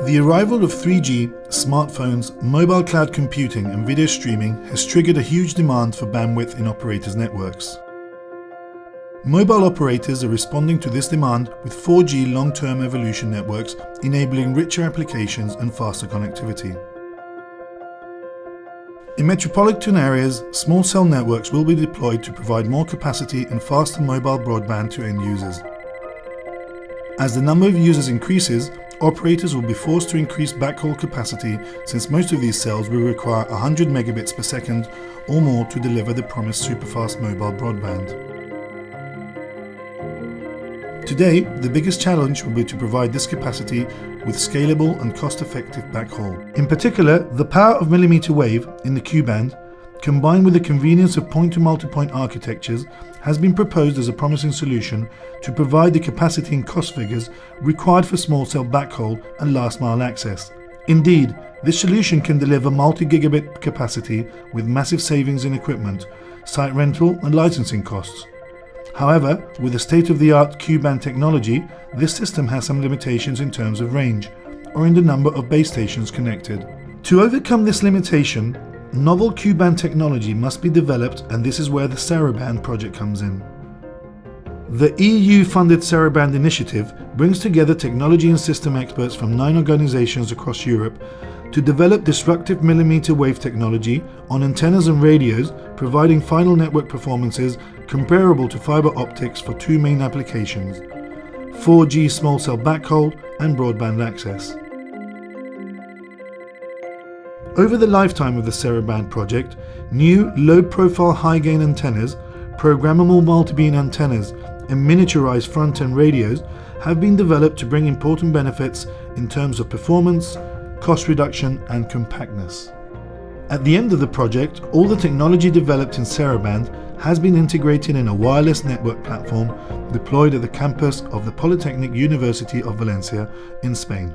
The arrival of 3G, smartphones, mobile cloud computing and video streaming has triggered a huge demand for bandwidth in operators' networks. Mobile operators are responding to this demand with 4G long-term evolution networks enabling richer applications and faster connectivity. In metropolitan areas, small cell networks will be deployed to provide more capacity and faster mobile broadband to end users. As the number of users increases, operators will be forced to increase backhaul capacity since most of these cells will require 100 megabits per second or more to deliver the promised superfast mobile broadband. Today, the biggest challenge will be to provide this capacity with scalable and cost-effective backhaul. In particular, the power of millimeter wave in the Q-band, combined with the convenience of point-to-multipoint architectures, has been proposed as a promising solution to provide the capacity and cost figures required for small cell backhaul and last mile access. Indeed, this solution can deliver multi-gigabit capacity with massive savings in equipment, site rental and licensing costs. However, with the state-of-the-art Q-band technology, this system has some limitations in terms of range, or in the number of base stations connected. To overcome this limitation, novel Q-band technology must be developed, and this is where the SARABAND project comes in. The EU-funded SARABAND initiative brings together technology and system experts from 9 organizations across Europe to develop disruptive millimeter wave technology on antennas and radios, providing final network performances comparable to fiber optics for 2 main applications: 4G small cell backhaul and broadband access. Over the lifetime of the SARABAND project, new low-profile high-gain antennas, programmable multibeam antennas, and miniaturized front-end radios have been developed to bring important benefits in terms of performance, cost reduction, and compactness. At the end of the project, all the technology developed in SARABAND has been integrated in a wireless network platform deployed at the campus of the Polytechnic University of Valencia in Spain.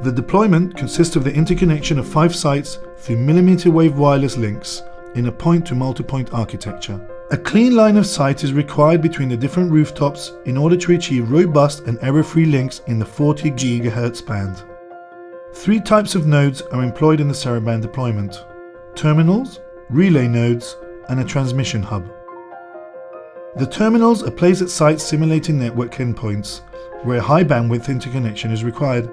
The deployment consists of the interconnection of 5 sites through millimeter wave wireless links in a point-to-multipoint architecture. A clean line of sight is required between the different rooftops in order to achieve robust and error-free links in the 40 GHz band. 3 types of nodes are employed in the SARABAND deployment: terminals, relay nodes, and a transmission hub. The terminals are placed at sites simulating network endpoints, where high bandwidth interconnection is required,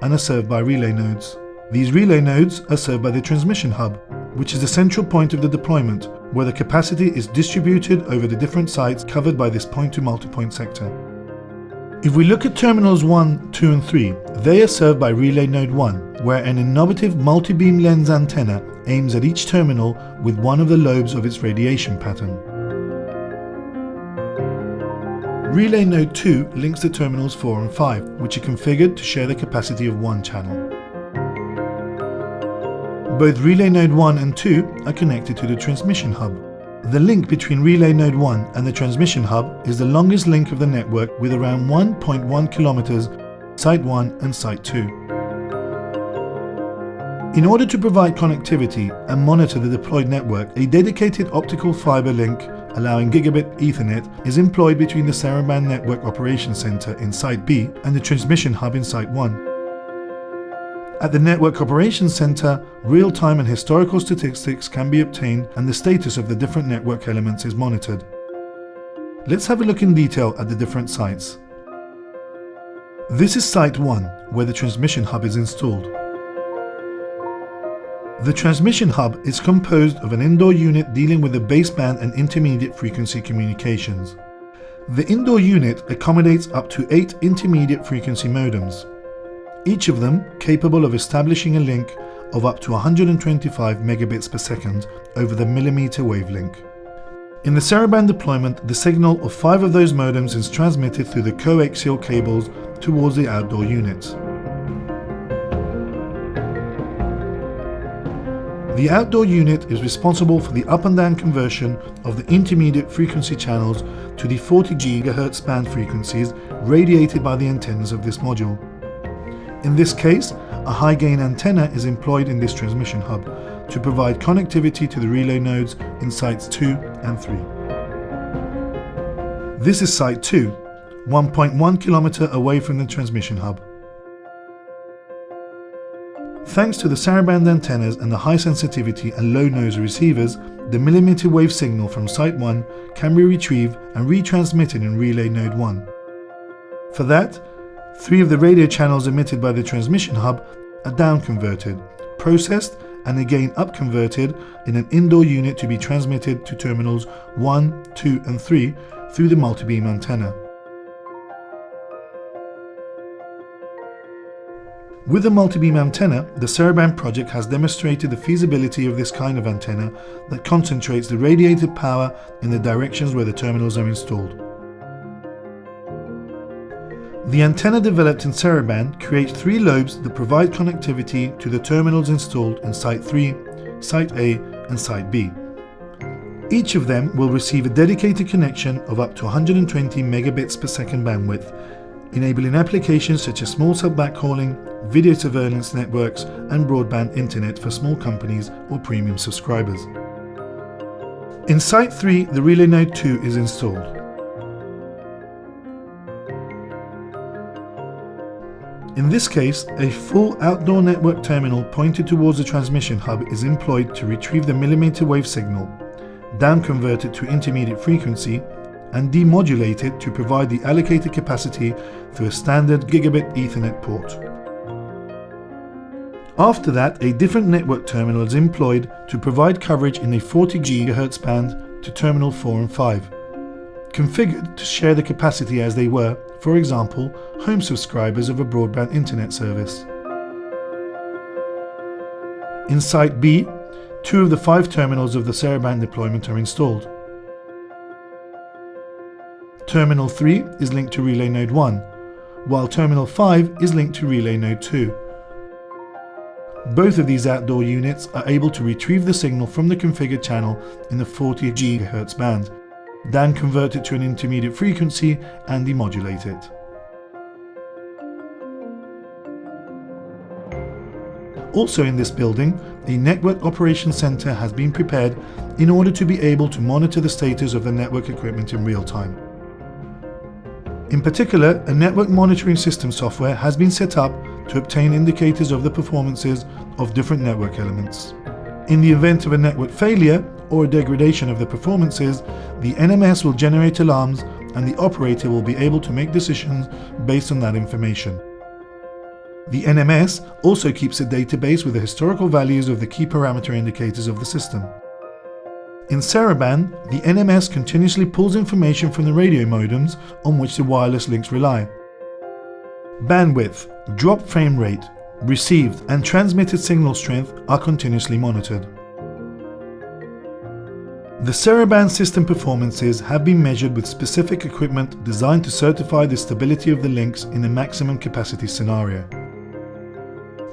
and are served by relay nodes. These relay nodes are served by the transmission hub, which is the central point of the deployment, where the capacity is distributed over the different sites covered by this point-to-multipoint sector. If we look at terminals 1, 2 and 3, they are served by relay node 1, where an innovative multi-beam lens antenna aims at each terminal with one of the lobes of its radiation pattern. Relay node 2 links to terminals 4 and 5, which are configured to share the capacity of one channel. Both relay node 1 and 2 are connected to the transmission hub. The link between relay node 1 and the transmission hub is the longest link of the network, with around 1.1 kilometers, site 1 and site 2. In order to provide connectivity and monitor the deployed network, a dedicated optical fiber link allowing gigabit Ethernet is employed between the SARABAND Network Operations Center in Site B and the transmission hub in Site 1. At the Network Operations Center, real-time and historical statistics can be obtained and the status of the different network elements is monitored. Let's have a look in detail at the different sites. This is Site 1, where the transmission hub is installed. The transmission hub is composed of an indoor unit dealing with the baseband and intermediate frequency communications. The indoor unit accommodates up to 8 intermediate frequency modems, each of them capable of establishing a link of up to 125 megabits per second over the millimeter wave link. In the SARABAND deployment, the signal of 5 of those modems is transmitted through the coaxial cables towards the outdoor units. The outdoor unit is responsible for the up and down conversion of the intermediate frequency channels to the 40 GHz band frequencies radiated by the antennas of this module. In this case, a high-gain antenna is employed in this transmission hub to provide connectivity to the relay nodes in sites 2 and 3. This is site 2, 1.1 kilometer away from the transmission hub. Thanks to the Saraband antennas and the high sensitivity and low noise receivers, the millimeter wave signal from Site 1 can be retrieved and retransmitted in relay node 1. For that, 3 of the radio channels emitted by the transmission hub are down-converted, processed and again up-converted in an indoor unit to be transmitted to terminals 1, 2 and 3 through the multibeam antenna. With the multibeam antenna, the Saraband project has demonstrated the feasibility of this kind of antenna that concentrates the radiated power in the directions where the terminals are installed. The antenna developed in Saraband creates 3 lobes that provide connectivity to the terminals installed in Site 3, Site A and Site B. Each of them will receive a dedicated connection of up to 120 megabits per second bandwidth, enabling applications such as small cell backhauling, video surveillance networks and broadband internet for small companies or premium subscribers. In Site 3, the relay node 2 is installed. In this case, a full outdoor network terminal pointed towards the transmission hub is employed to retrieve the millimeter wave signal, down-convert it to intermediate frequency, and demodulate it to provide the allocated capacity through a standard gigabit Ethernet port. After that, a different network terminal is employed to provide coverage in a 40 GHz band to terminal 4 and 5, configured to share the capacity as they were, for example, home subscribers of a broadband internet service. In Site B, 2 of the 5 terminals of the Saraband deployment are installed. Terminal 3 is linked to relay node 1, while terminal 5 is linked to relay node 2. Both of these outdoor units are able to retrieve the signal from the configured channel in the 40 GHz band, then convert it to an intermediate frequency and demodulate it. Also in this building, a network operations center has been prepared in order to be able to monitor the status of the network equipment in real time. In particular, a network monitoring system software has been set up to obtain indicators of the performances of different network elements. In the event of a network failure or a degradation of the performances, the NMS will generate alarms and the operator will be able to make decisions based on that information. The NMS also keeps a database with the historical values of the key parameter indicators of the system. In Saraband, the NMS continuously pulls information from the radio modems on which the wireless links rely. Bandwidth, drop frame rate, received and transmitted signal strength are continuously monitored. The Saraband system performances have been measured with specific equipment designed to certify the stability of the links in a maximum capacity scenario.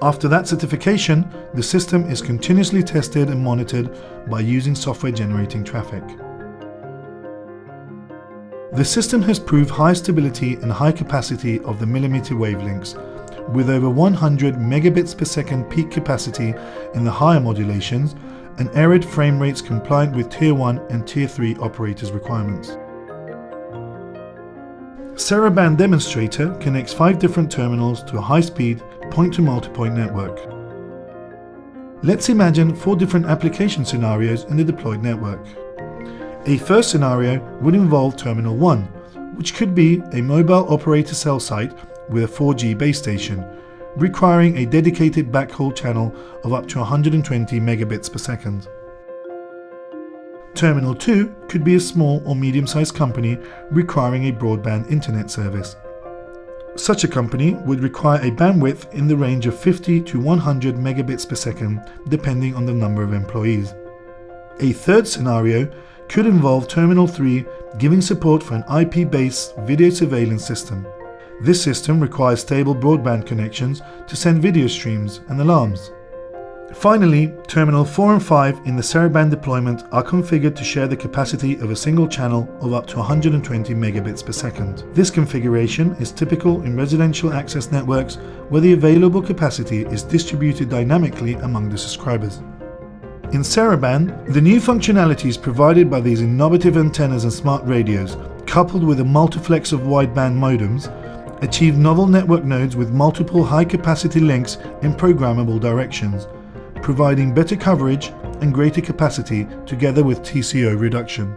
After that certification, the system is continuously tested and monitored by using software generating traffic. The system has proved high stability and high capacity of the millimeter wave links, with over 100 megabits per second peak capacity in the higher modulations and arid frame rates compliant with Tier 1 and Tier 3 operators' requirements. Saraband Demonstrator connects 5 different terminals to a high-speed point-to-multipoint network. Let's imagine 4 different application scenarios in the deployed network. A first scenario would involve Terminal 1, which could be a mobile operator cell site with a 4G base station, requiring a dedicated backhaul channel of up to 120 megabits per second. Terminal 2 could be a small or medium-sized company requiring a broadband internet service. Such a company would require a bandwidth in the range of 50 to 100 megabits per second, depending on the number of employees. A third scenario could involve Terminal 3 giving support for an IP-based video surveillance system. This system requires stable broadband connections to send video streams and alarms. Finally, Terminal 4 and 5 in the Saraband deployment are configured to share the capacity of a single channel of up to 120 megabits per second. This configuration is typical in residential access networks where the available capacity is distributed dynamically among the subscribers. In Saraband, the new functionalities provided by these innovative antennas and smart radios, coupled with a multiplex of wideband modems, achieve novel network nodes with multiple high-capacity links in programmable directions, providing better coverage and greater capacity together with TCO reduction.